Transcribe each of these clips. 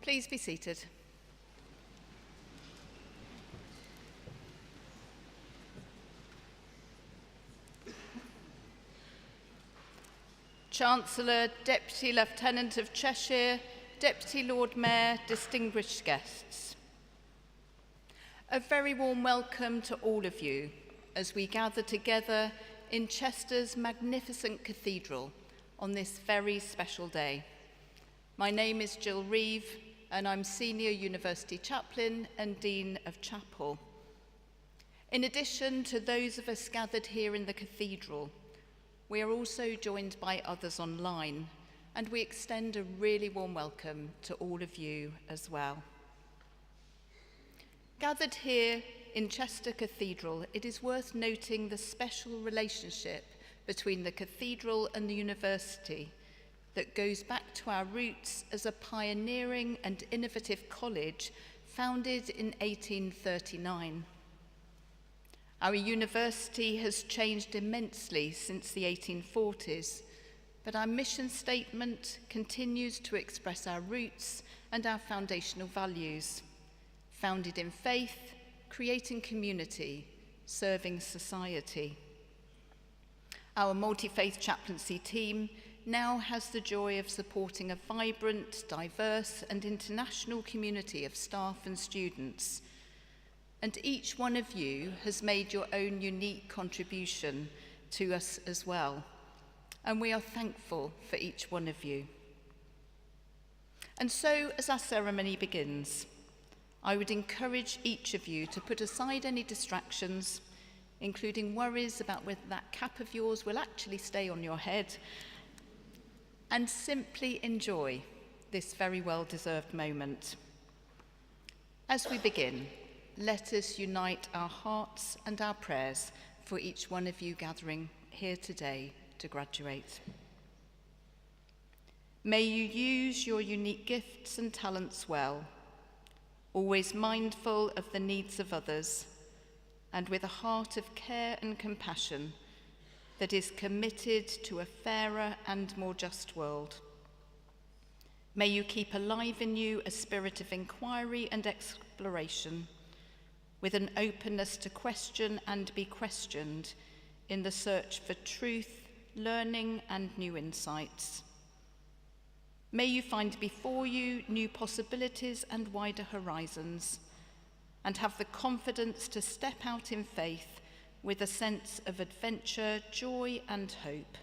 Please be seated. Chancellor, Deputy Lieutenant of Cheshire, Deputy Lord Mayor, distinguished guests. A very warm welcome to all of you as we gather together in Chester's magnificent cathedral on this very special day. My name is Jill Reeve and I'm Senior University Chaplain and Dean of Chapel. In addition to those of us gathered here in the cathedral, we are also joined by others online, and we extend a really warm welcome to all of you as well. Gathered here in Chester Cathedral, it is worth noting the special relationship between the cathedral and the university that goes back to our roots as a pioneering and innovative college founded in 1839. Our university has changed immensely since the 1840s, but our mission statement continues to express our roots and our foundational values, founded in faith, creating community, serving society. Our multi-faith chaplaincy team now has the joy of supporting a vibrant, diverse and international community of staff and students. And each one of you has made your own unique contribution to us as well. And we are thankful for each one of you. And so, as our ceremony begins, I would encourage each of you to put aside any distractions, including worries about whether that cap of yours will actually stay on your head, and simply enjoy this very well-deserved moment. As we begin, let us unite our hearts and our prayers for each one of you gathering here today to graduate. May you use your unique gifts and talents well, always mindful of the needs of others, and with a heart of care and compassion that is committed to a fairer and more just world. May you keep alive in you a spirit of inquiry and exploration, with an openness to question and be questioned in the search for truth, learning, and new insights. May you find before you new possibilities and wider horizons, and have the confidence to step out in faith with a sense of adventure, joy, and hope.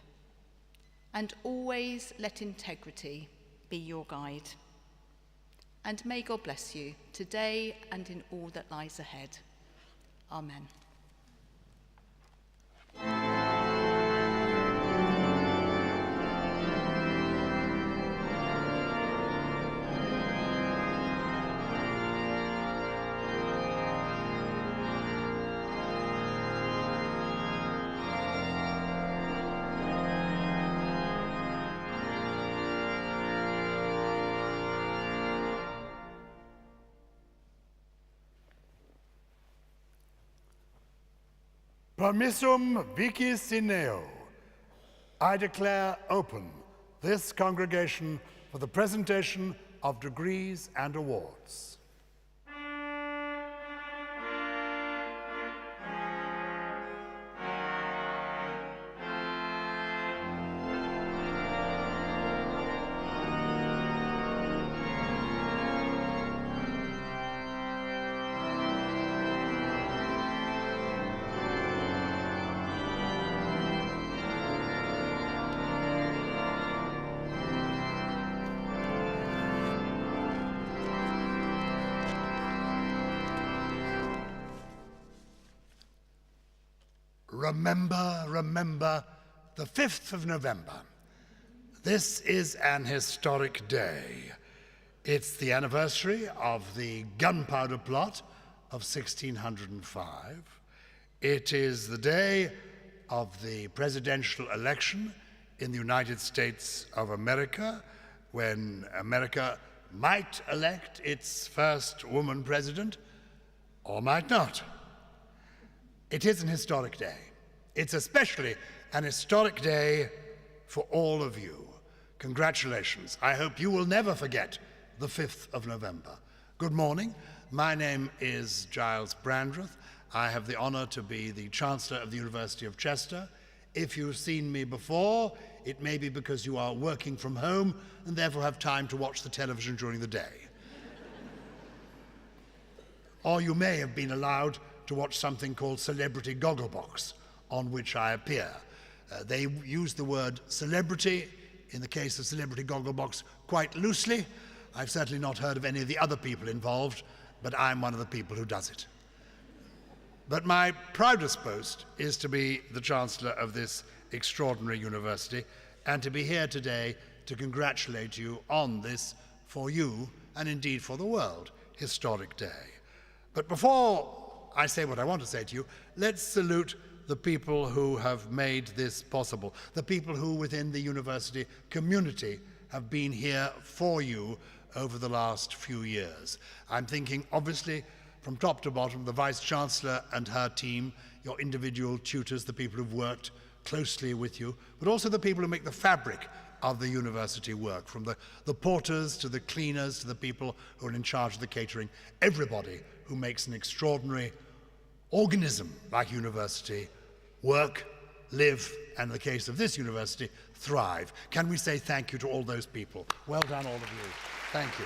And always let integrity be your guide. And may God bless you today and in all that lies ahead. Amen. Permissum vici sineo. I declare open this congregation for the presentation of degrees and awards. Remember the 5th of November. This is an historic day. It's the anniversary of the gunpowder plot of 1605. It is the day of the presidential election in the United States of America, when America might elect its first woman president, or might not. It is an historic day. It's especially an historic day for all of you. Congratulations. I hope you will never forget the 5th of November. Good morning. My name is Giles Brandreth. I have the honor to be the Chancellor of the University of Chester. If you've seen me before, it may be because you are working from home and therefore have time to watch the television during the day. Or you may have been allowed to watch something called Celebrity Gogglebox, on which I appear. They use the word celebrity, in the case of Celebrity Gogglebox, quite loosely. I've certainly not heard of any of the other people involved, but I'm one of the people who does it. But my proudest boast is to be the Chancellor of this extraordinary university and to be here today to congratulate you on this, for you, and indeed for the world, historic day. But before I say what I want to say to you, let's salute the people who have made this possible, the people who within the university community have been here for you over the last few years. I'm thinking, obviously, from top to bottom, the Vice-Chancellor and her team, your individual tutors, the people who've worked closely with you, but also the people who make the fabric of the university work, from the porters to the cleaners to the people who are in charge of the catering, everybody who makes an extraordinary organism like university work, live, and in the case of this university, thrive. Can we say thank you to all those people? Well done, all of you. Thank you.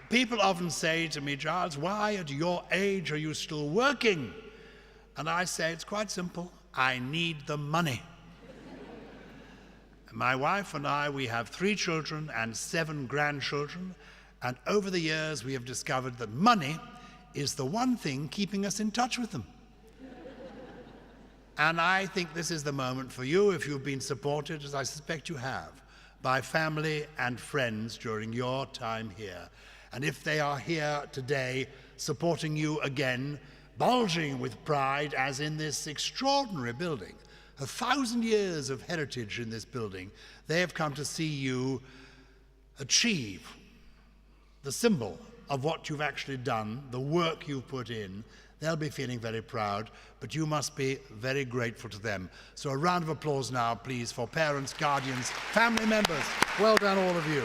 People often say to me, Giles, why at your age are you still working? And I say, it's quite simple. I need the money. My wife and I, we have 3 children and 7 grandchildren, and over the years we have discovered that money is the one thing keeping us in touch with them. And I think this is the moment for you, if you've been supported, as I suspect you have, by family and friends during your time here. And if they are here today supporting you again, bulging with pride, as in this extraordinary building, 1,000 years of heritage in this building, they have come to see you achieve the symbol of what you've actually done, the work you've put in. They'll be feeling very proud, but you must be very grateful to them. So a round of applause now, please, for parents, guardians, family members. Well done, all of you.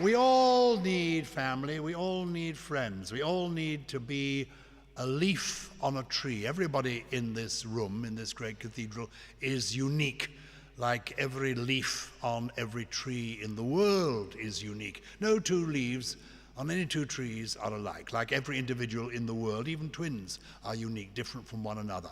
We all need family, we all need friends, we all need to be a leaf on a tree. Everybody in this room, in this great cathedral, is unique, like every leaf on every tree in the world is unique. No 2 leaves on any 2 trees are alike. Like every individual in the world, even twins are unique, different from one another.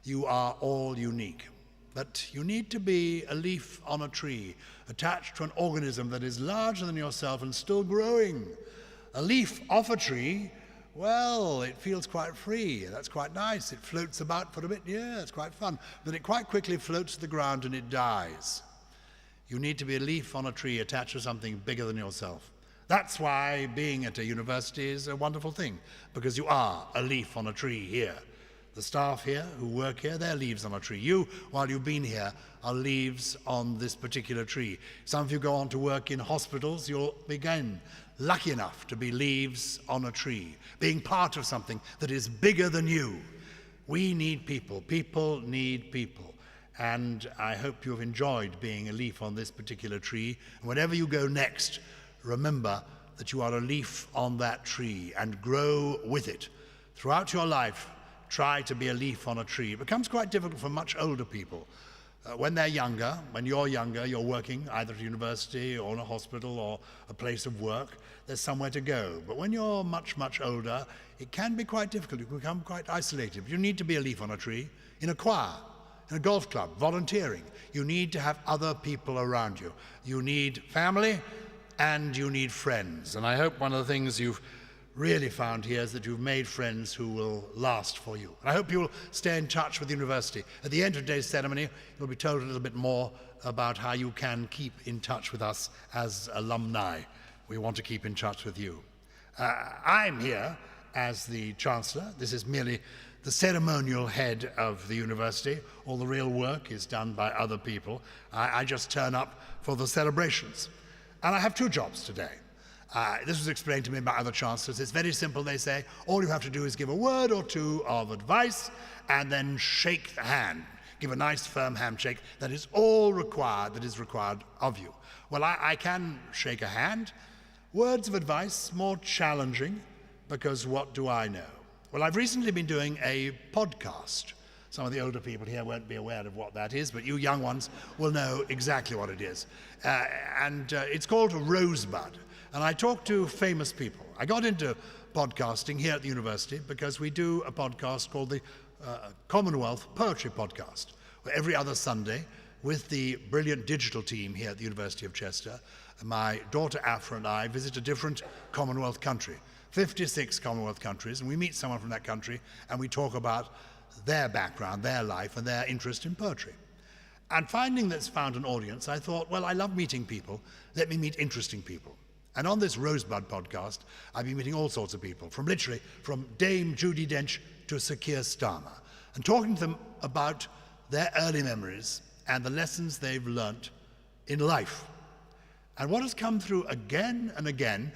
You are all unique. But you need to be a leaf on a tree, attached to an organism that is larger than yourself and still growing. A leaf off a tree, well, it feels quite free. That's quite nice. It floats about for a bit. Yeah, it's quite fun. But it quite quickly floats to the ground and it dies. You need to be a leaf on a tree attached to something bigger than yourself. That's why being at a university is a wonderful thing, because you are a leaf on a tree here. The staff here who work here, they're leaves on a tree. You, while you've been here, are leaves on this particular tree. Some of you go on to work in hospitals. You'll begin lucky enough to be leaves on a tree, being part of something that is bigger than you. We need people. People need people. And I hope you've enjoyed being a leaf on this particular tree. And whenever you go next, remember that you are a leaf on that tree and grow with it. Throughout your life, try to be a leaf on a tree. It becomes quite difficult for much older people. When they're younger, when you're younger, you're working either at a university or in a hospital or a place of work, there's somewhere to go. But when you're much, much older, it can be quite difficult. You can become quite isolated. You need to be a leaf on a tree, in a choir, in a golf club, volunteering. You need to have other people around you. You need family and you need friends. And I hope one of the things you've really found here is that you've made friends who will last for you. And I hope you'll stay in touch with the university. At the end of today's ceremony, you'll be told a little bit more about how you can keep in touch with us as alumni. We want to keep in touch with you. I'm here as the Chancellor. This is merely the ceremonial head of the university. All the real work is done by other people. I just turn up for the celebrations. And I have 2 jobs today. This was explained to me by other chancellors. It's very simple, they say. All you have to do is give a word or two of advice and then shake the hand. Give a nice firm handshake. That is all required, that is required of you. Well, I can shake a hand. Words of advice, more challenging, because what do I know? Well, I've recently been doing a podcast. Some of the older people here won't be aware of what that is, but you young ones will know exactly what it is. It's called Rosebud. And I talk to famous people. I got into podcasting here at the university because we do a podcast called the Commonwealth Poetry Podcast, where every other Sunday, with the brilliant digital team here at the University of Chester, my daughter Afra and I visit a different Commonwealth country, 56 Commonwealth countries, and we meet someone from that country and we talk about their background, their life, and their interest in poetry. And finding that's found an audience, I thought, well, I love meeting people. Let me meet interesting people. And on this Rosebud podcast, I've been meeting all sorts of people, from Dame Judi Dench to Sir Keir Starmer, and talking to them about their early memories and the lessons they've learnt in life. And what has come through again and again,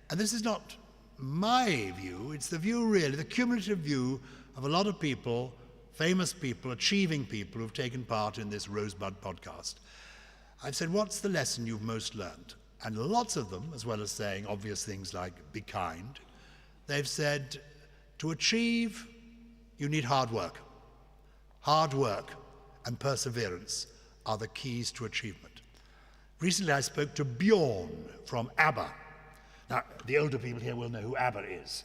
and this is not my view, it's the view really, the cumulative view of a lot of people, famous people, achieving people who've taken part in this Rosebud podcast. I've said, what's the lesson you've most learned? And lots of them, as well as saying obvious things like be kind, they've said to achieve, you need hard work. Hard work and perseverance are the keys to achievement. Recently I spoke to Bjorn from ABBA. Now, the older people here will know who ABBA is.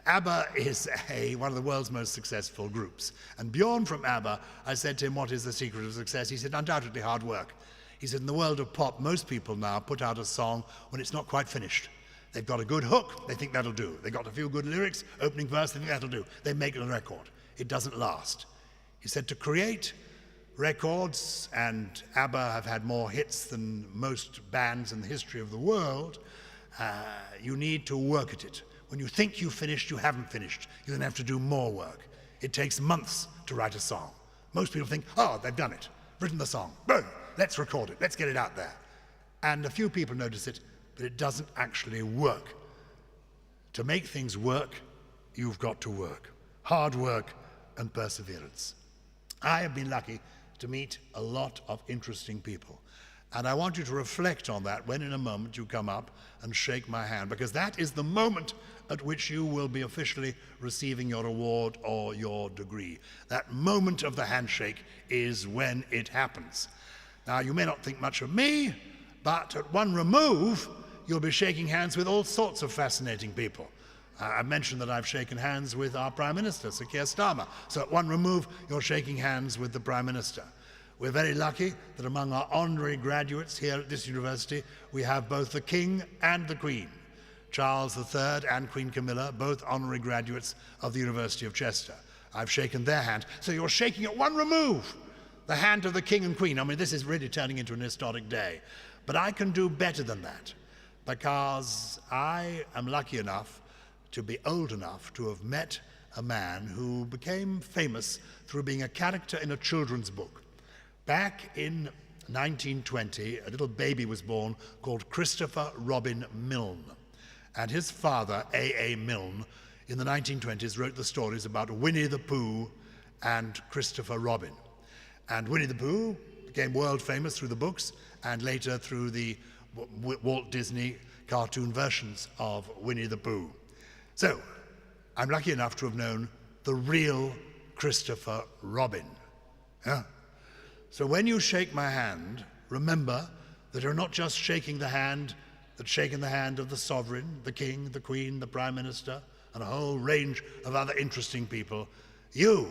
ABBA is one of the world's most successful groups. And Bjorn from ABBA, I said to him, what is the secret of success? He said, undoubtedly hard work. He said, in the world of pop, most people now put out a song when it's not quite finished. They've got a good hook, they think that'll do. They've got a few good lyrics, opening verse, they think that'll do. They make it a record. It doesn't last. He said, to create records, and ABBA have had more hits than most bands in the history of the world, you need to work at it. When you think you've finished, you haven't finished. You then have to do more work. It takes months to write a song. Most people think, oh, they've done it, written the song, boom. Let's record it, let's get it out there. And a few people notice it, but it doesn't actually work. To make things work, you've got to work. Hard work and perseverance. I have been lucky to meet a lot of interesting people. And I want you to reflect on that when in a moment you come up and shake my hand, because that is the moment at which you will be officially receiving your award or your degree. That moment of the handshake is when it happens. Now, you may not think much of me, but at one remove, you'll be shaking hands with all sorts of fascinating people. I mentioned that I've shaken hands with our Prime Minister, Sir Keir Starmer. So at one remove, you're shaking hands with the Prime Minister. We're very lucky that among our honorary graduates here at this university, we have both the King and the Queen. Charles III and Queen Camilla, both honorary graduates of the University of Chester. I've shaken their hand. So you're shaking at one remove the hand of the King and Queen. I mean, this is really turning into an historic day. But I can do better than that, because I am lucky enough to be old enough to have met a man who became famous through being a character in a children's book. Back in 1920, a little baby was born called Christopher Robin Milne. And his father, A.A. Milne, in the 1920s wrote the stories about Winnie the Pooh and Christopher Robin. And Winnie the Pooh became world famous through the books and later through the Walt Disney cartoon versions of Winnie the Pooh. So, I'm lucky enough to have known the real Christopher Robin. Yeah? So when you shake my hand, remember that you're not just shaking the hand that's shaken the hand of the sovereign, the king, the queen, the prime minister, and a whole range of other interesting people. You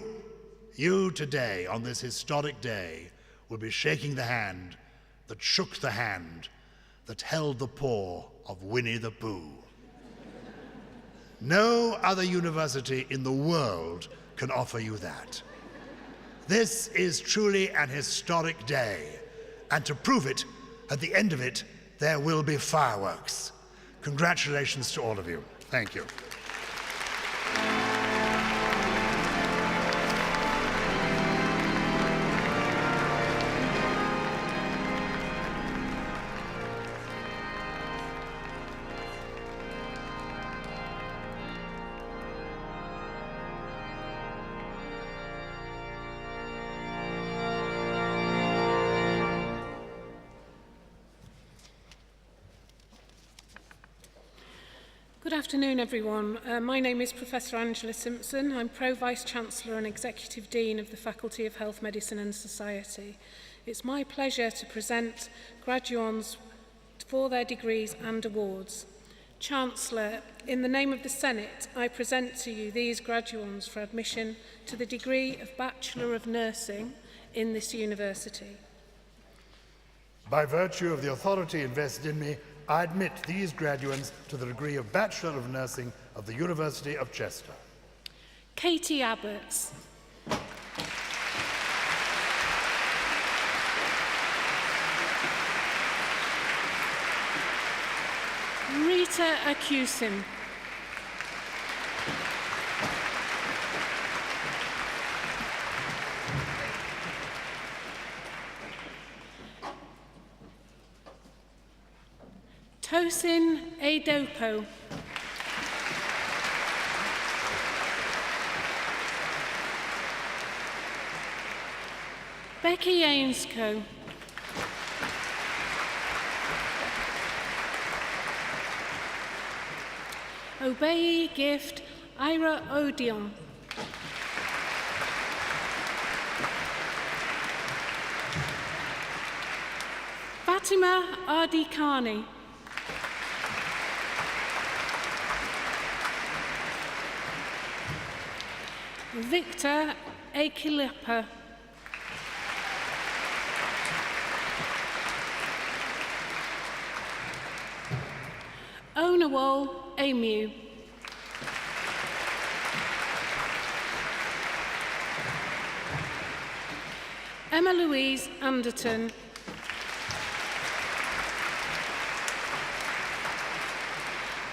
today, on this historic day, will be shaking the hand that shook the hand that held the paw of Winnie the Pooh. No other university in the world can offer you that. This is truly an historic day, and to prove it, at the end of it, there will be fireworks. Congratulations to all of you. Thank you. Good afternoon, everyone. My name is Professor Angela Simpson. I'm Pro-Vice Chancellor and Executive Dean of the Faculty of Health, Medicine and Society. It's my pleasure to present graduands for their degrees and awards. Chancellor, in the name of the Senate, I present to you these graduands for admission to the degree of Bachelor of Nursing in this university. By virtue of the authority invested in me, I admit these graduates to the degree of Bachelor of Nursing of the University of Chester. Katie Abbots. Rita Acusin. Tosin Adopo. Becky Ainscoe. Obey Gift Ira Odion. Fatima Adi Khani. Victor Akilipa. Onawol Emu. Emma Louise Anderton.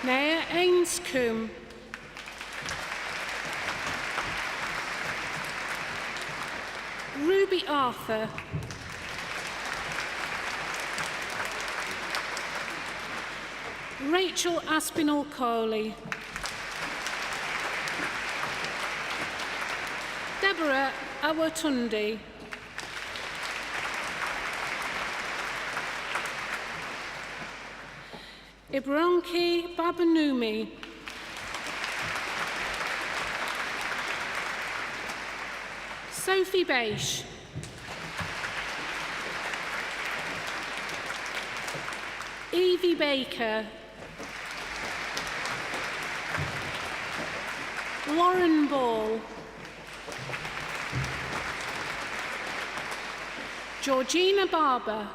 Naya Ainscombe. Ruby Arthur. Rachel Aspinall Coley. Deborah Awatundi. Ibranki Babanumi. Sophie Beish. Evie Baker. Lauren Ball. Georgina Barber.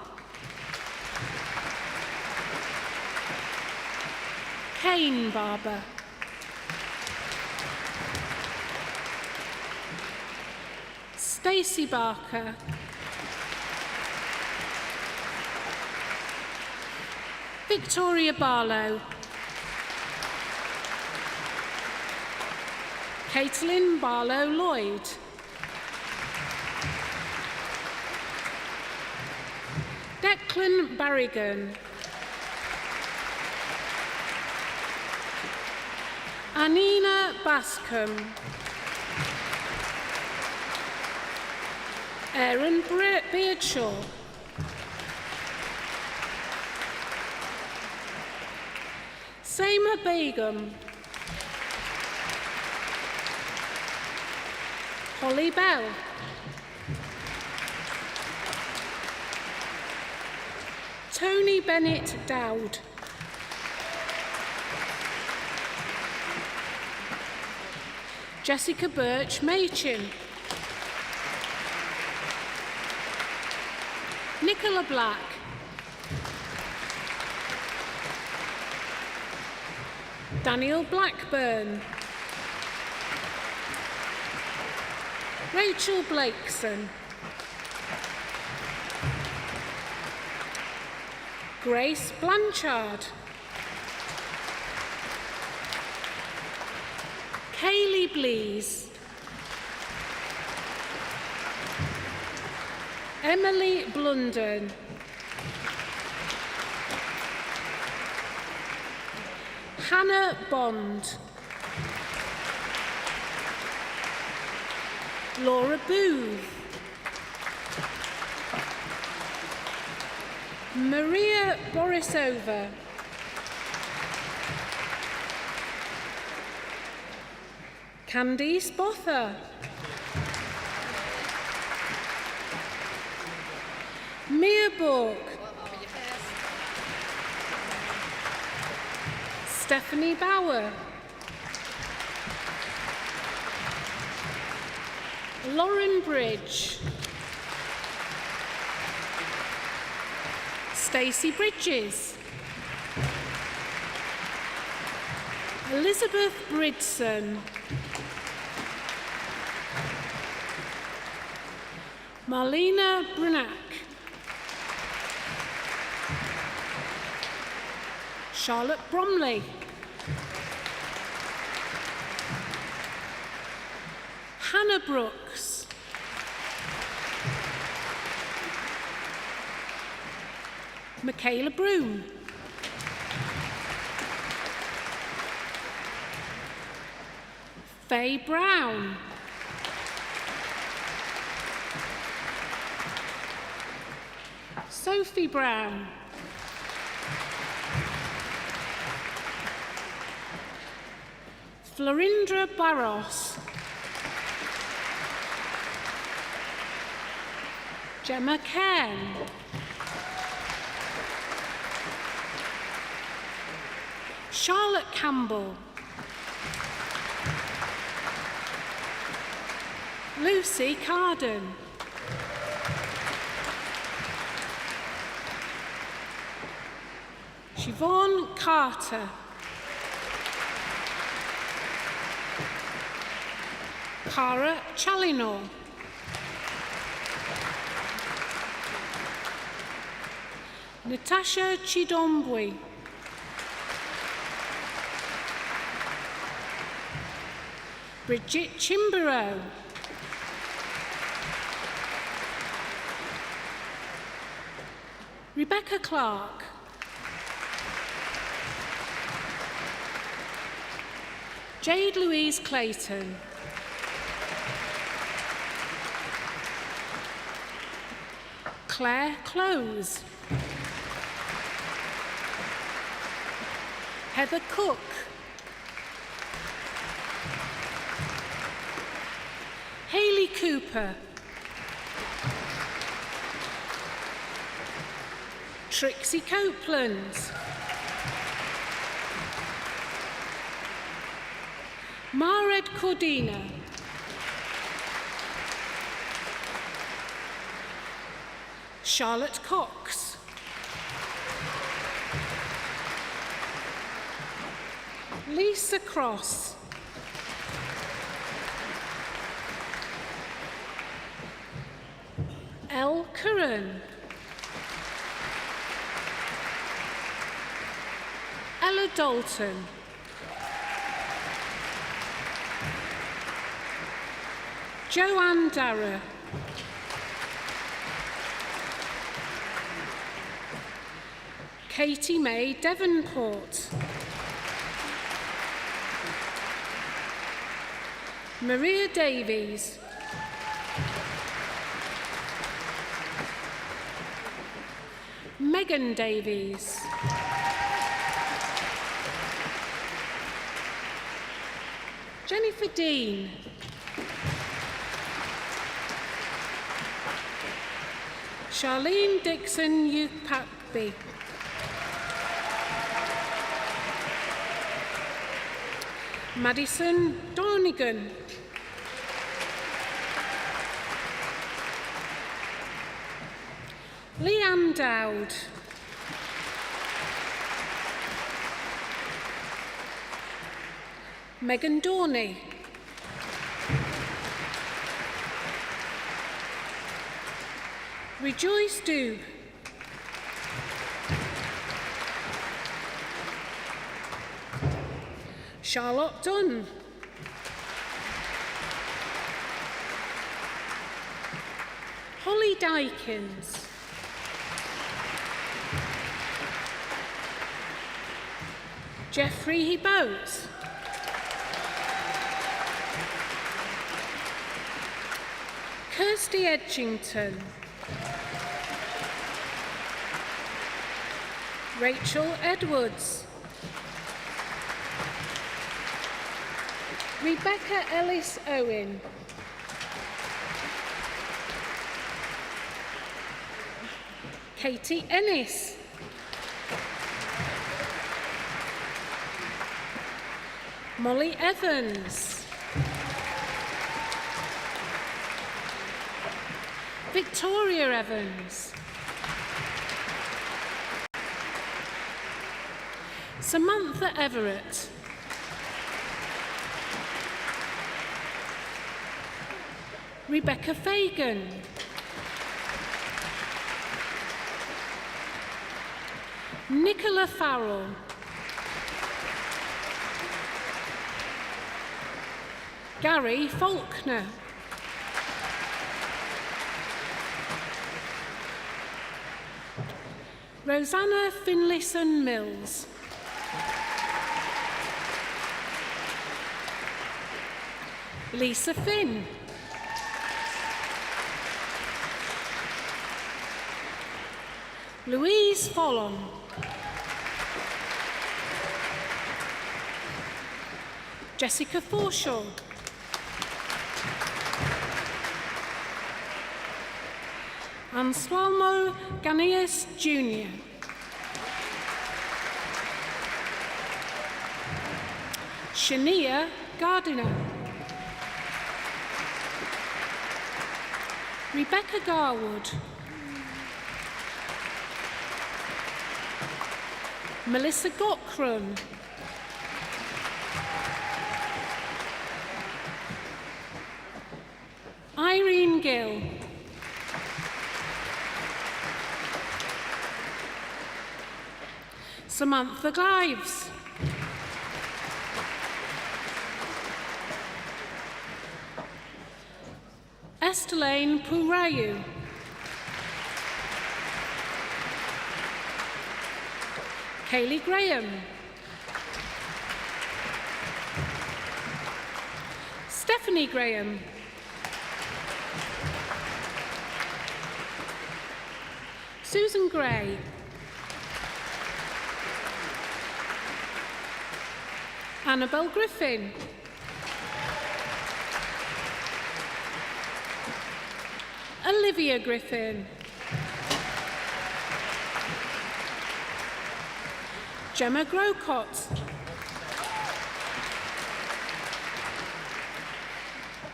Kane Barber. Stacey Barker. Victoria Barlow. Caitlin Barlow Lloyd. Declan Barrigan. Anina Bascom. Aaron Beardshaw. Seema Begum. Holly Bell. Tony Bennett Dowd. Jessica Birch Machin. Nicola Black. Daniel Blackburn. Rachel Blakeson. Grace Blanchard. Kaylee Blees. Emily Blunden. Hannah Bond. Laura Booth. Maria Borisova. Candice Botha. Mia Borg. Stephanie Bauer. Lauren Bridge. Stacey Bridges. Elizabeth Bridson. Marlena Brunac. Charlotte Bromley. Hannah Brooks. Michaela Broom. Faye Brown. Sophie Brown. Florindra Barros. Gemma Cairn. Charlotte Campbell. Lucy Carden. Siobhan Carter. Cara Chalinor. Natasha Chidombwe. Bridget Chimborough. Rebecca Clark. Jade Louise Clayton. Claire Close. Heather Cook. Hayley Cooper. Trixie Copeland. Mared Cordina. Charlotte Cox. Lisa Cross. Elle Curran. Ella Dalton. Joanne Darragh. Katie May Devonport. Maria Davies. Megan Davies. Jennifer Dean. Charlene Dixon Upakby. Madison Donegan. Leanne Dowd. Megan Dorney. Rejoice Doob. Charlotte Dunn. Holly Dykins. Jeffrey Hebboat. Kirsty Edgington. Rachel Edwards. Rebecca Ellis Owen. Katie Ennis. Molly Evans. Victoria Evans. Samantha Everett. Rebecca Fagan. Nicola Farrell. Gary Faulkner. Rosanna Finlayson Mills. Lisa Finn. Louise Follon. Jessica Forshaw. Anselmo Ganius Jr. Shania Gardiner. Rebecca Garwood. Melissa Gockrum. Irene Gill. Samantha Glives. Estelaine Purayu. Kaylee Graham. Stephanie Graham. Susan Gray. Annabel Griffin. Olivia Griffin. Gemma Grocott.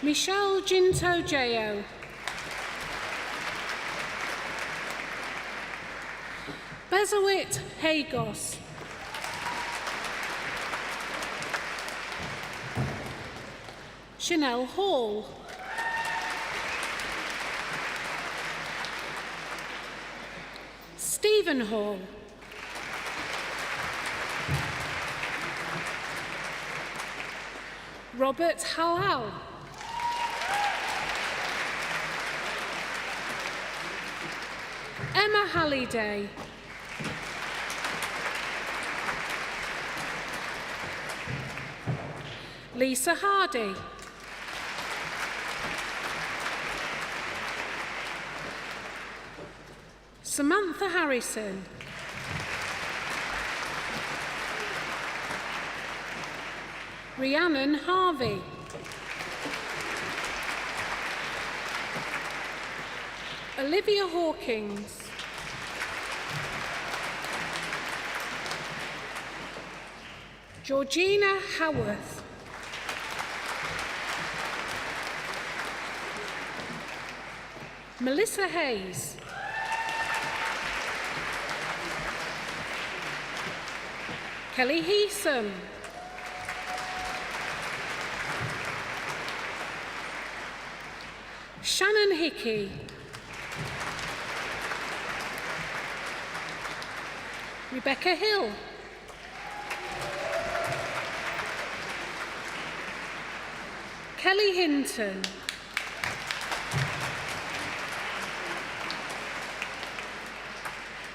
Michelle Ginto Jayo. Bezawit Hagos. Chanel Hall. Stephen Hall. Robert Halal. Emma Halliday. Lisa Hardy. Samantha Harrison. Rhiannon Harvey. Olivia Hawkins. Georgina Howarth. Melissa Hayes. Kelly Heeson. Shannon Hickey. Rebecca Hill. Kelly Hinton.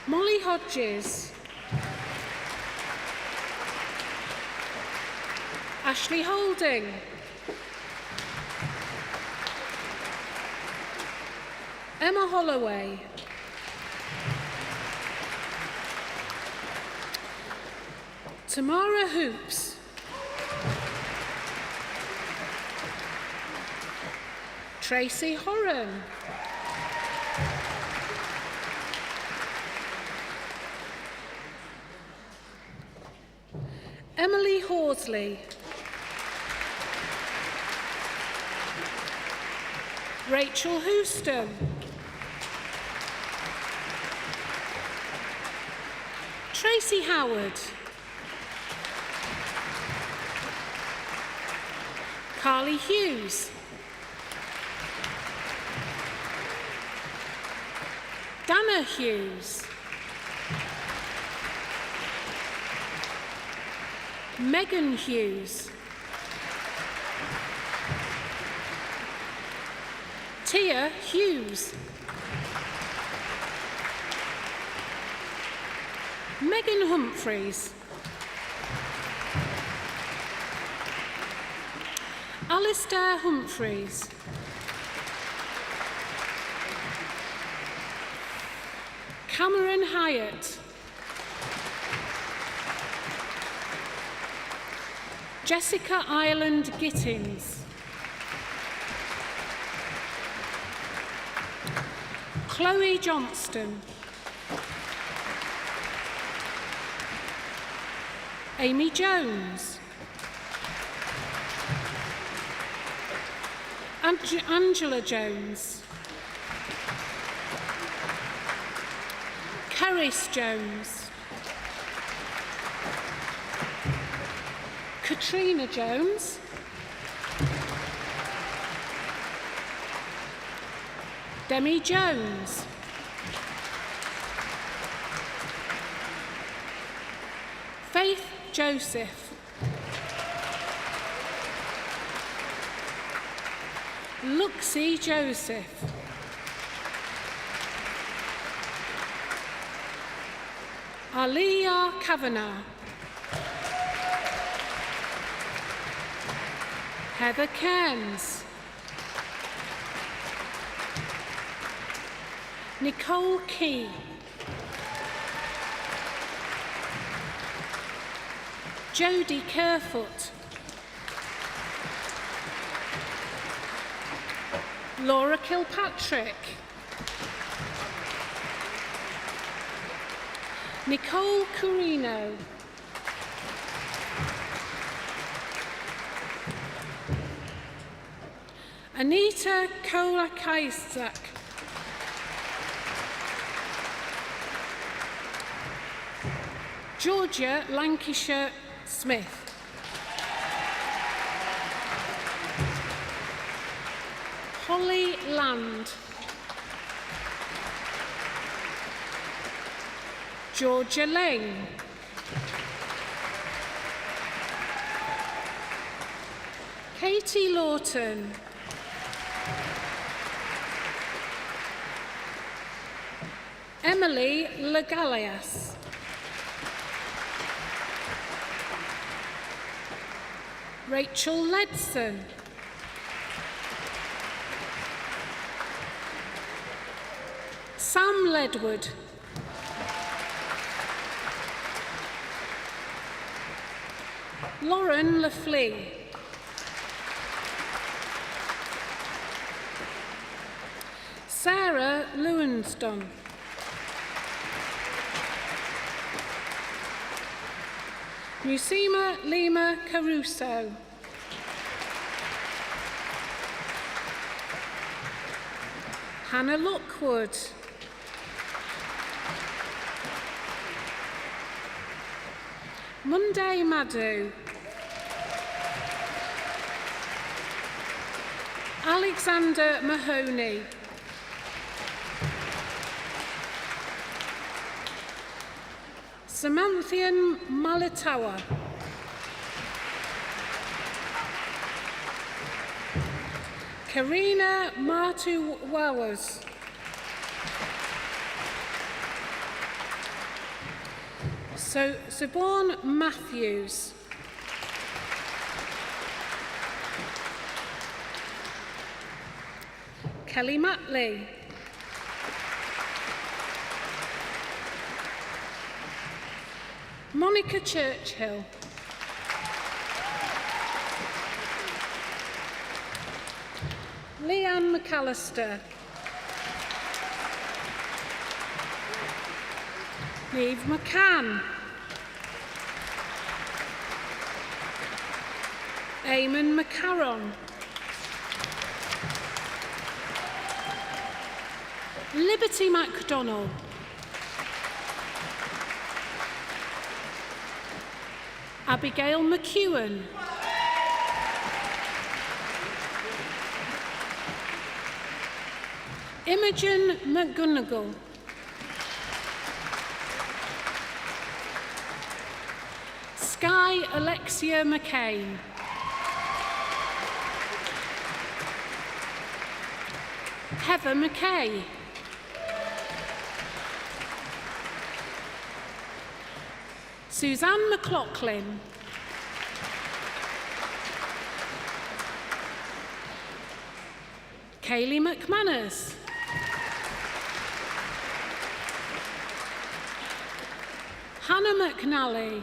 Molly Hodges. Ashley Holding. Emma Holloway. Tamara Hoops. Tracy Horan. Emily Horsley. Rachel Houston. Tracy Howard. Carly Hughes. Dana Hughes. Megan Hughes. Tia Hughes. Megan Humphreys. Alistair Humphreys. Cameron Hyatt. Jessica Ireland Gittins. Chloe Johnston. Amy Jones. Angela Jones. Caris Jones. Katrina Jones. Demi Jones. Faith Joseph. Luxie Joseph. Aliyah Kavanagh. Heather Cairns. Nicole Key. Jodie Kerfoot. Laura Kilpatrick. Nicole Carino. Anita Kolakaisak. Georgia Lancashire Smith. Holly Land. Georgia Lane. Katie Lawton. Emily Legalias. Rachel Ledson. Sam Ledwood. Lauren Lafley. Sarah Lewenston. Musima Lima Caruso. Hannah Lockwood. Monday Madhu. Alexander Mahoney. Samanthian Malatawa. Karina Martu-Wawas. Siobhan Matthews. Kelly Matley. Monica Churchill. Leanne McAllister. Niamh McCann. Eamon McCarron. Liberty MacDonald. Abigail McEwen. Imogen McGonigal. Sky Alexia McCain. Heather McKay. Suzanne McLaughlin. Kaylee McManus. Hannah McNally.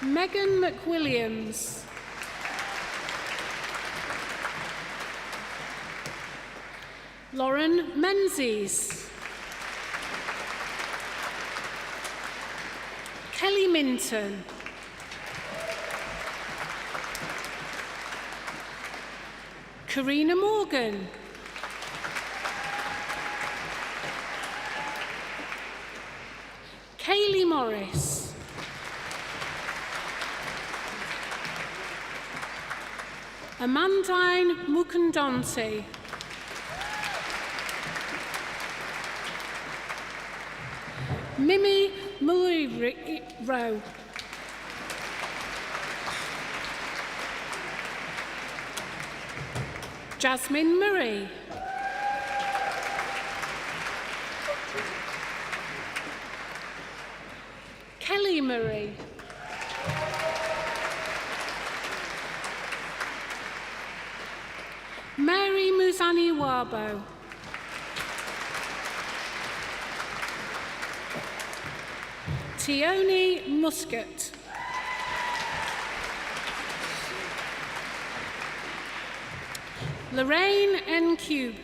Megan McWilliams. Lauren Menzies. Kelly Minton. Karina Morgan. Kaylee Morris. Amandine Mukundonte. Mimi Muiro. Jasmine Murray. Kelly Murray. Mary Muzani Wabo. Tioni Muscat. Lorraine N. Cube.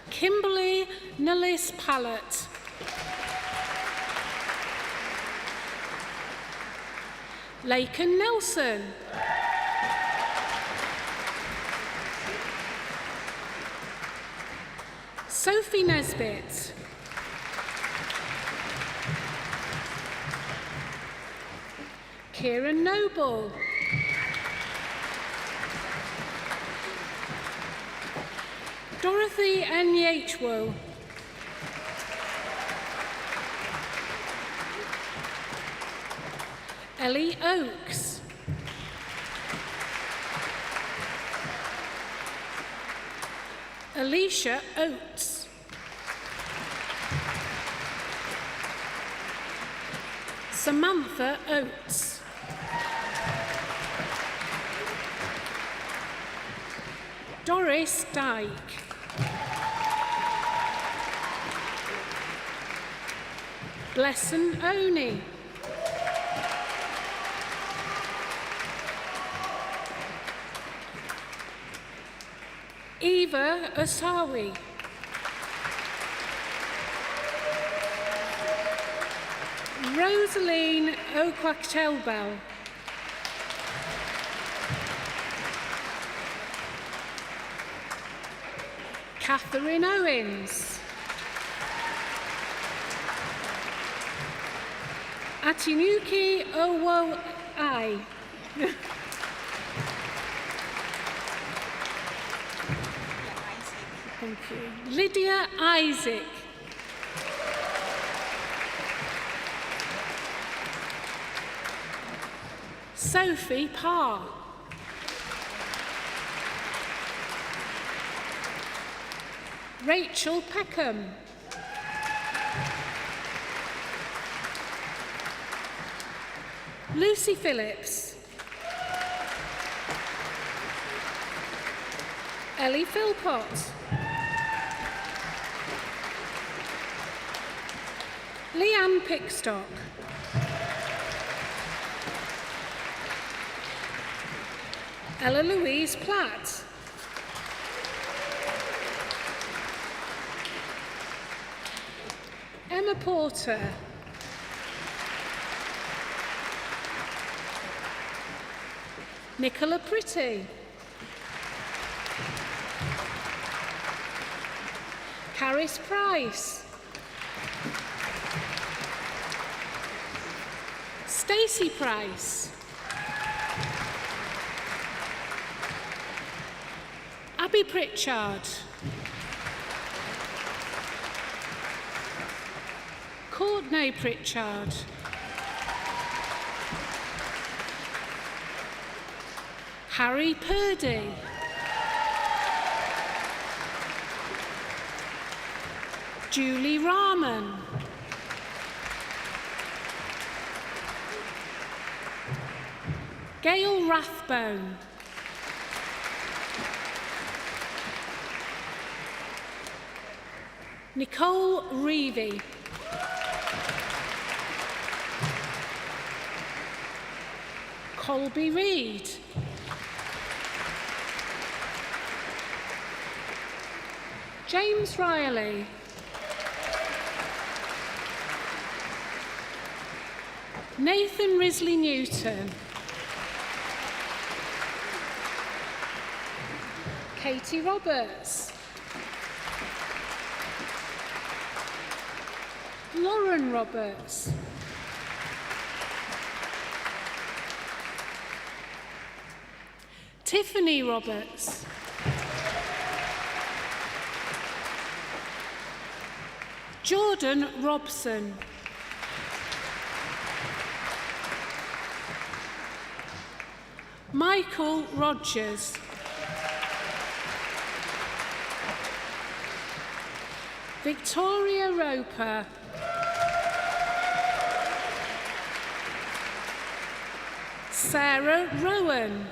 Kimberly Nellis Pallett. Laken Nelson. Sophie Nesbitt. Kieran Noble. Dorothy N. Yachwo. Ellie Oakes. Alicia Oates. Samantha Oates. Doris Dyke. Blesson Oni. Eva Osawi. Rosaline Okwakchelbel. Catherine Owens. Atinuki Owo Ai. Thank you. Lydia Isaac. Sophie Parr. Rachel Peckham. Lucy Phillips. Ellie Philpott. Leanne Pickstock. Ella Louise Platt. Emma Porter. Nicola Pretty. Caris Price. Stacey Price. Abby Pritchard. Courtney Pritchard. Harry Purdy. Julie Rahman. Gail Rathbone. Nicole Reevy. Colby Reid. James Riley. Nathan Risley Newton. Katie Roberts. Lauren Roberts. Tiffany Roberts. Jordan Robson. Michael Rogers. Victoria Roper. Sarah Rowan.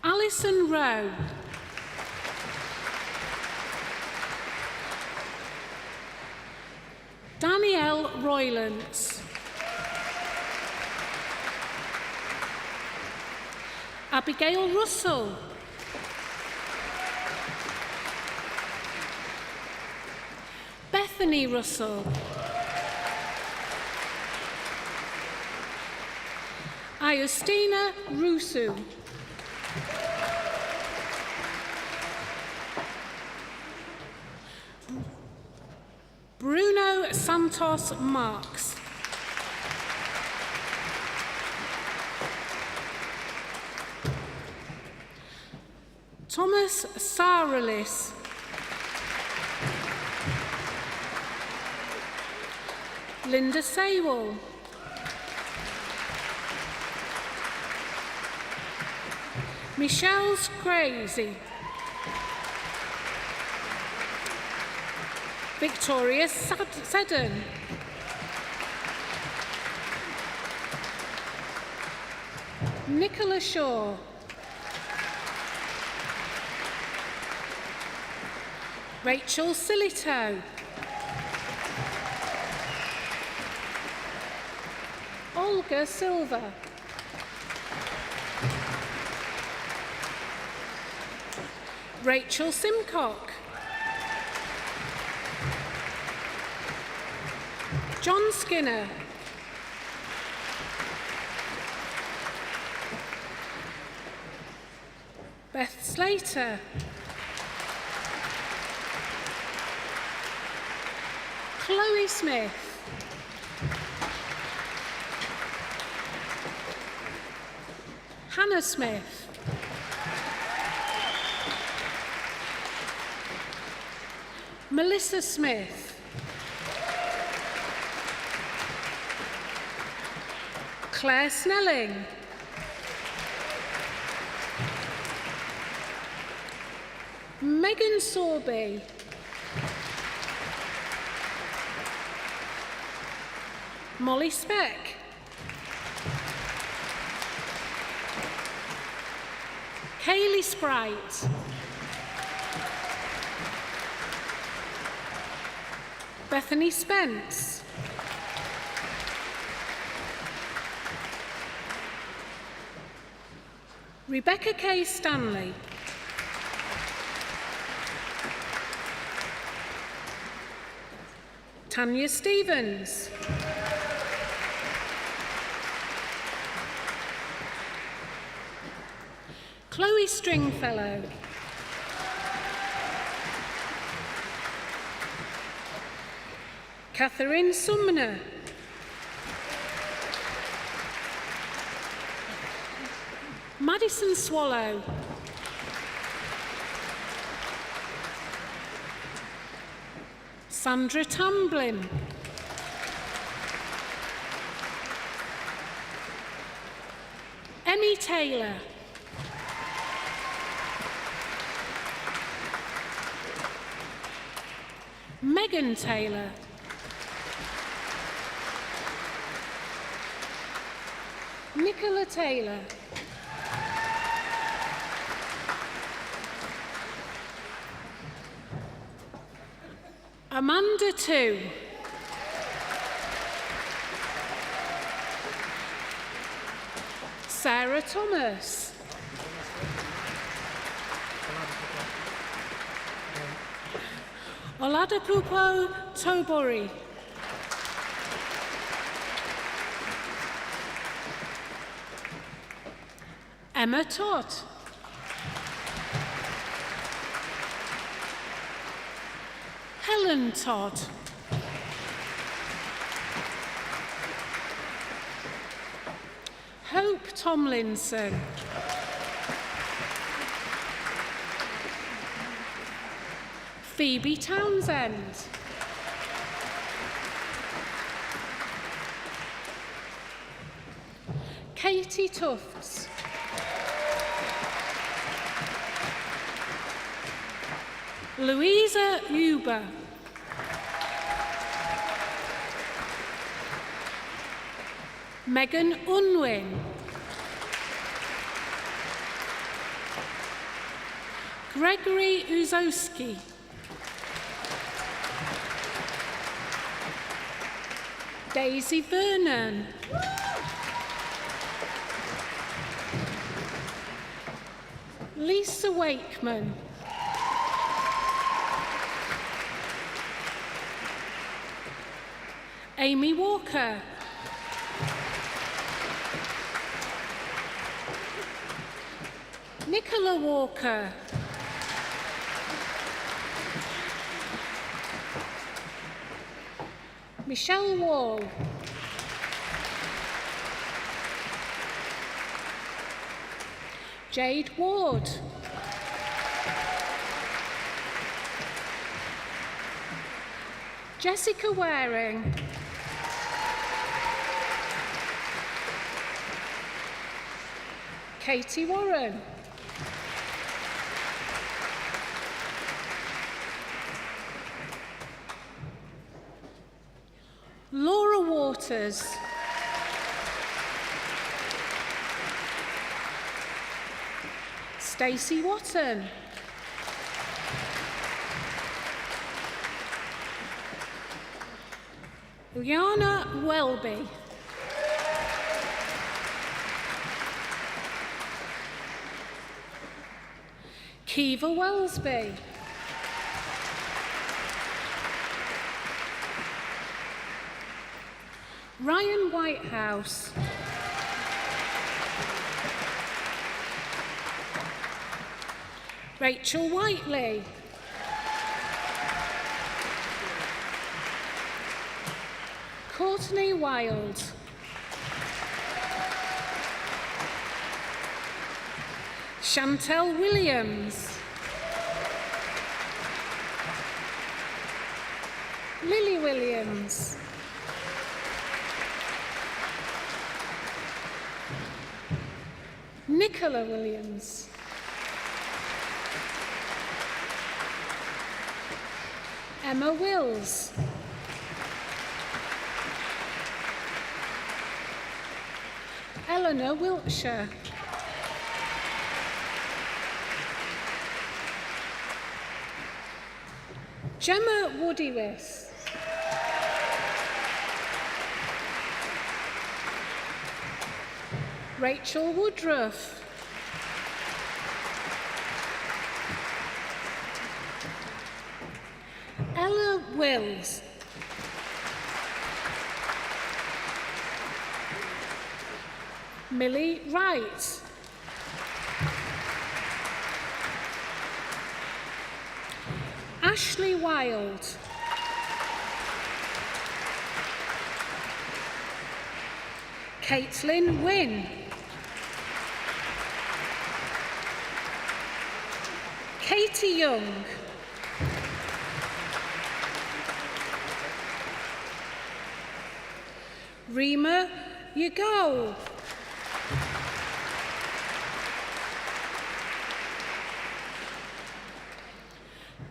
Alison Rowe. Danielle Roylance. Abigail Russell. Bethany Russell. Iostina Rusu. Bruno Santos Marks. Thomas Saralis. Linda Saywell. Michelle's Crazy. Victoria Seddon. Nicola Shaw. Rachel Silito. Olga Silva. Rachel Simcock. John Skinner. Beth Slater. Chloe Smith. Hannah Smith. Melissa Smith. Claire Snelling. Megan Sorby. Molly Speck. Kaylee Sprite. Bethany Spence. Rebecca K. Stanley. Tanya Stevens. Chloe Stringfellow. Catherine Sumner. Madison Swallow. Sandra Tamblin. Emmy Taylor. Megan Taylor. Nicola Taylor. Amanda Tu. Sarah Thomas. Oladapupo Tobori. Emma Todd. Helen Todd. Hope Tomlinson. Phoebe Townsend. Katie Tufts. Louisa Uber. Megan Unwin. Gregory Uzowski. Daisy Vernon. Lisa Wakeman. Amy Walker. Nicola Walker. Michelle Wall. Jade Ward. Jessica Waring. Katie Warren. Laura Waters. Stacey Watton. Liana Welby. Kiva Wellesby. Ryan Whitehouse. Rachel Whiteley. Courtney Wild. Chantel Williams. Lily Williams. Nicola Williams. Emma Wills. Eleanor Wiltshire. Gemma Woodywith. Rachel Woodruff. Ella Wills. Millie Wright. Ashley Wild. Caitlin Wynne. Katie Young. Rima Yago.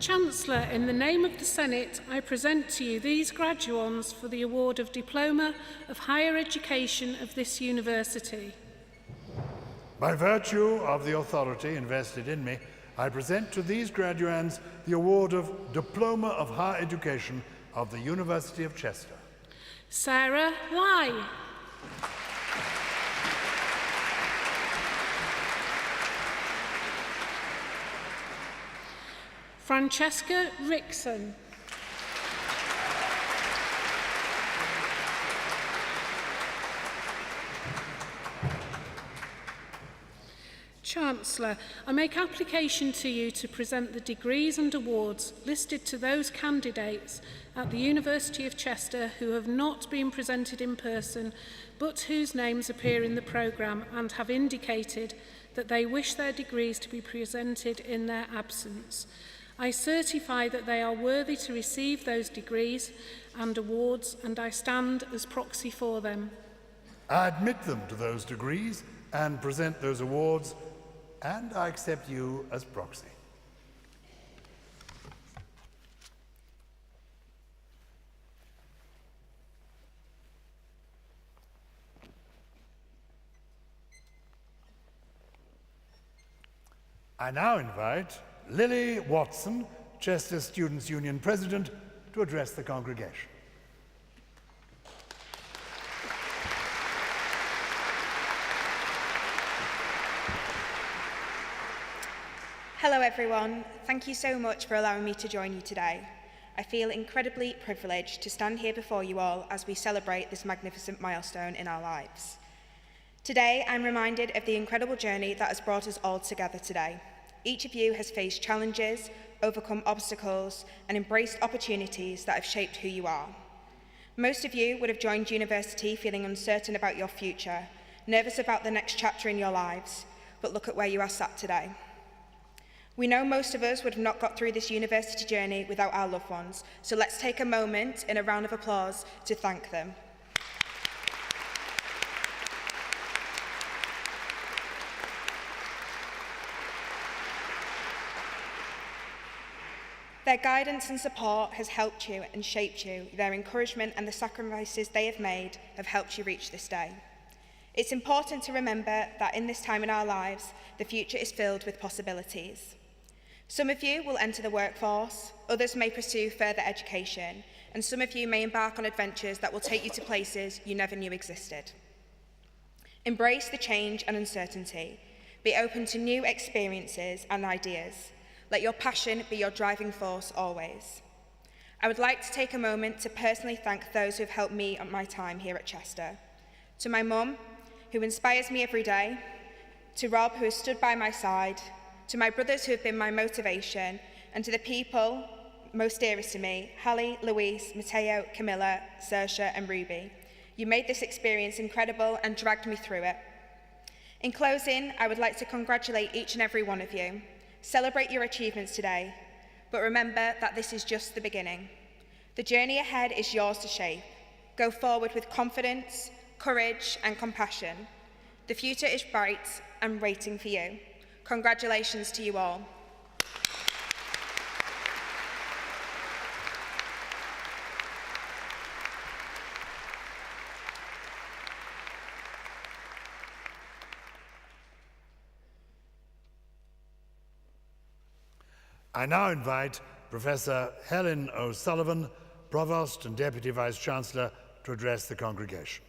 Chancellor, in the name of the Senate, I present to you these graduands for the award of Diploma of Higher Education of this university. By virtue of the authority invested in me, I present to these graduands the award of Diploma of Higher Education of the University of Chester. Sarah Lai. Francesca Rickson. Chancellor, I make application to you to present the degrees and awards listed to those candidates at the University of Chester who have not been presented in person but whose names appear in the programme and have indicated that they wish their degrees to be presented in their absence. I certify that they are worthy to receive those degrees and awards, and I stand as proxy for them. I admit them to those degrees and present those awards, and I accept you as proxy. I now invite Lily Watson, Chester Students' Union President, to address the congregation. Hello everyone, thank you so much for allowing me to join you today. I feel incredibly privileged to stand here before you all as we celebrate this magnificent milestone in our lives. Today, I'm reminded of the incredible journey that has brought us all together today. Each of you has faced challenges, overcome obstacles, and embraced opportunities that have shaped who you are. Most of you would have joined university feeling uncertain about your future, nervous about the next chapter in your lives, but look at where you are sat today. We know most of us would have not got through this university journey without our loved ones, so let's take a moment in a round of applause to thank them. Their guidance and support has helped you and shaped you. Their encouragement and the sacrifices they have made have helped you reach this day. It's important to remember that in this time in our lives, the future is filled with possibilities. Some of you will enter the workforce, others may pursue further education, and some of you may embark on adventures that will take you to places you never knew existed. Embrace the change and uncertainty. Be open to new experiences and ideas. Let your passion be your driving force always. I would like to take a moment to personally thank those who have helped me on my time here at Chester. To my mum, who inspires me every day, to Rob, who has stood by my side, to my brothers who have been my motivation, and to the people most dearest to me, Hallie, Louise, Matteo, Camilla, Saoirse, and Ruby. You made this experience incredible and dragged me through it. In closing, I would like to congratulate each and every one of you. Celebrate your achievements today, but remember that this is just the beginning. The journey ahead is yours to shape. Go forward with confidence, courage, and compassion. The future is bright and waiting for you. Congratulations to you all. I now invite Professor Helen O'Sullivan, Provost and Deputy Vice-Chancellor to address the congregation.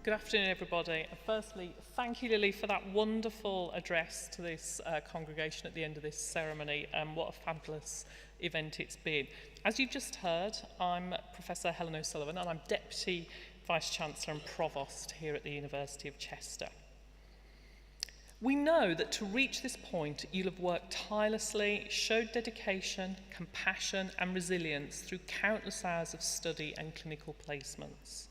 Good afternoon, everybody. And firstly, thank you, Lily, for that wonderful address to this congregation at the end of this ceremony. What a fabulous event it's been. As you've just heard, I'm Professor Helen O'Sullivan, and I'm Deputy Vice-Chancellor and Provost here at the University of Chester. We know that to reach this point, you'll have worked tirelessly, showed dedication, compassion, and resilience through countless hours of study and clinical placements.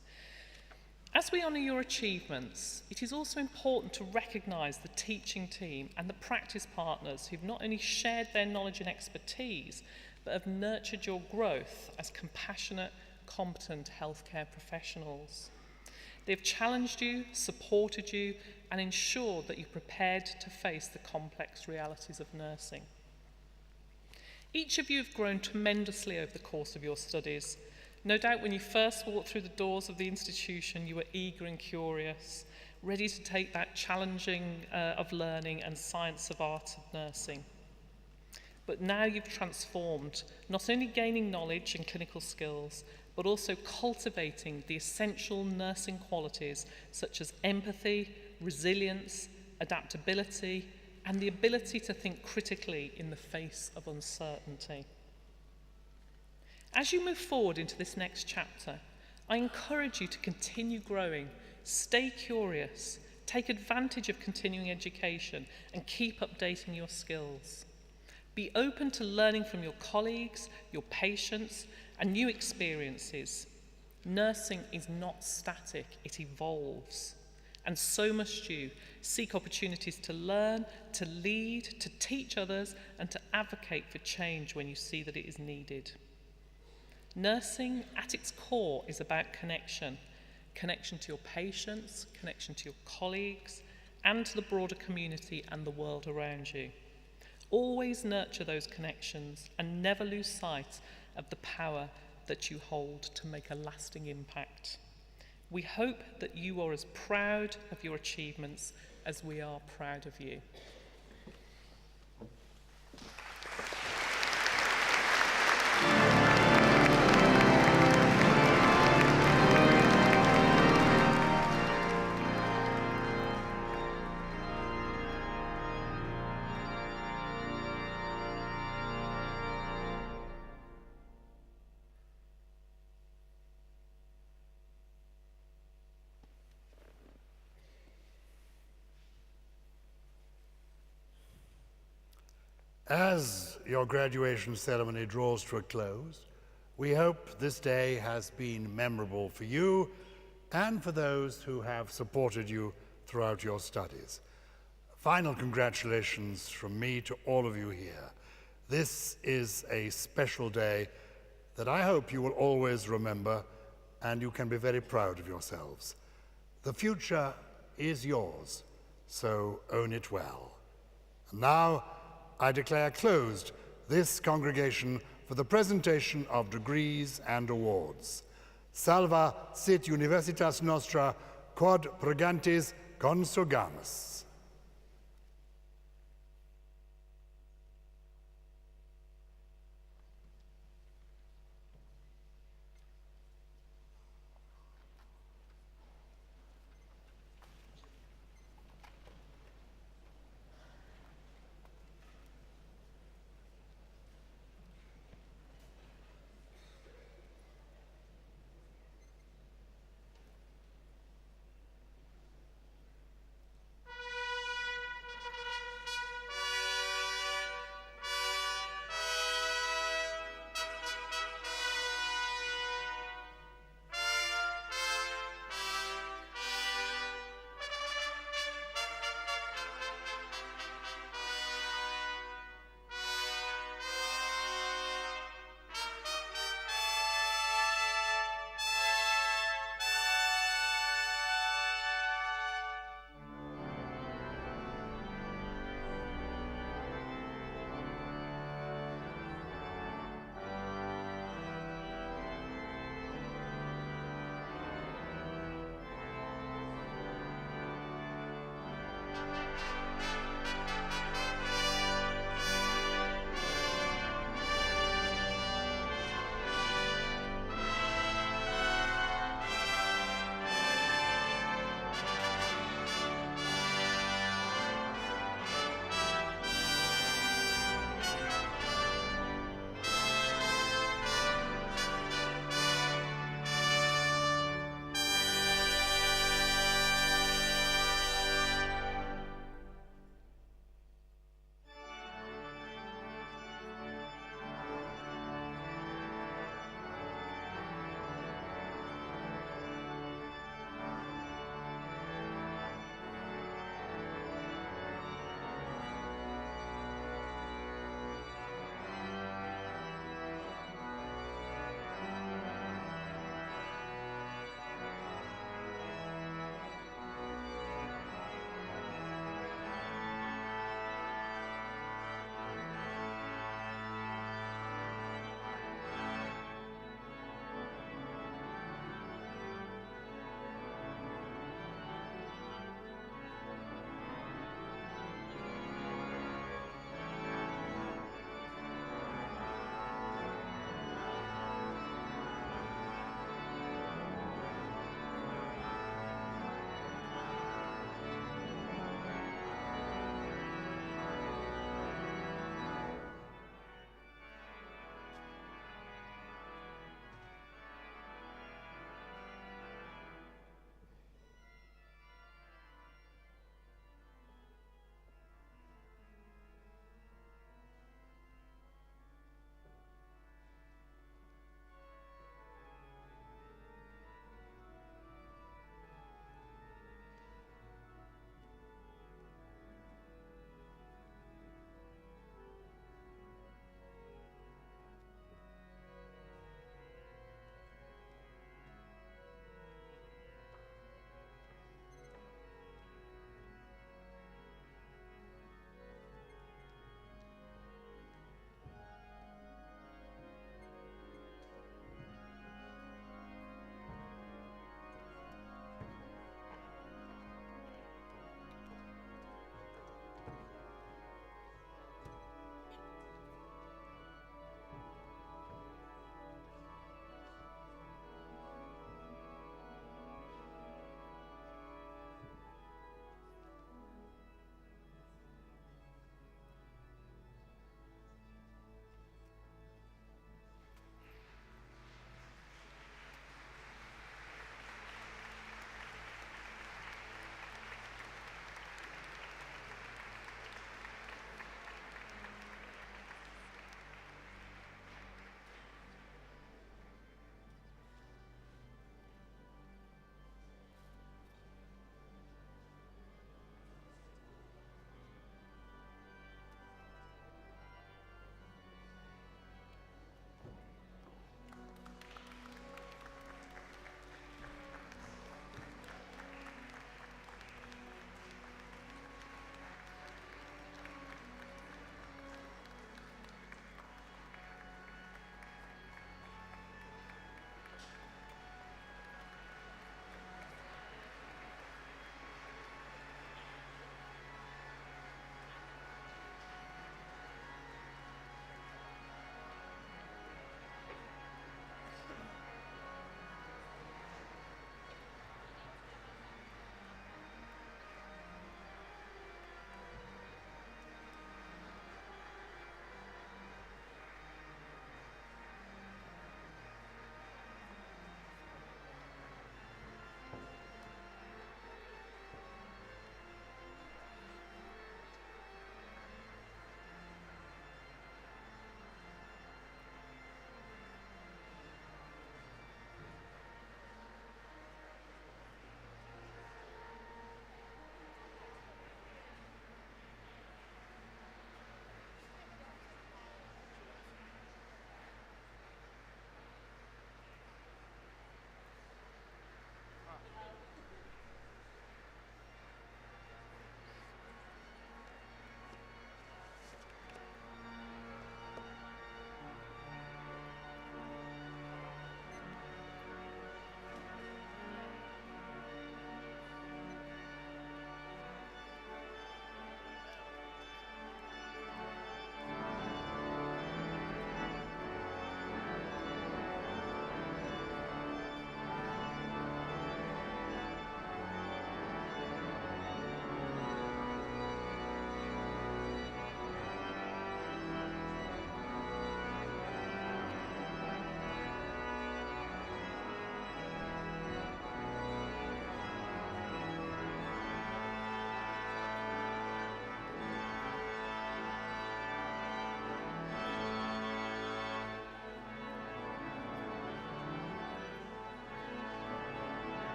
As we honour your achievements, it is also important to recognise the teaching team and the practice partners who've not only shared their knowledge and expertise, but have nurtured your growth as compassionate, competent healthcare professionals. They've challenged you, supported you, and ensured that you're prepared to face the complex realities of nursing. Each of you have grown tremendously over the course of your studies. No doubt when you first walked through the doors of the institution, you were eager and curious, ready to take that challenging of learning and science of art of nursing. But now you've transformed, not only gaining knowledge and clinical skills, but also cultivating the essential nursing qualities such as empathy, resilience, adaptability, and the ability to think critically in the face of uncertainty. As you move forward into this next chapter, I encourage you to continue growing, stay curious, take advantage of continuing education, and keep updating your skills. Be open to learning from your colleagues, your patients, and new experiences. Nursing is not static, it evolves. And so must you. Seek opportunities to learn, to lead, to teach others, and to advocate for change when you see that it is needed. Nursing, at its core, is about connection. Connection to your patients, connection to your colleagues, and to the broader community and the world around you. Always nurture those connections and never lose sight of the power that you hold to make a lasting impact. We hope that you are as proud of your achievements as we are proud of you. As your graduation ceremony draws to a close, we hope this day has been memorable for you and for those who have supported you throughout your studies. Final congratulations from me to all of you here. This is a special day that I hope you will always remember, and you can be very proud of yourselves. The future is yours, so own it well. And now, I declare closed this congregation for the presentation of degrees and awards. Salva sit universitas nostra quod pregantis consurgamus.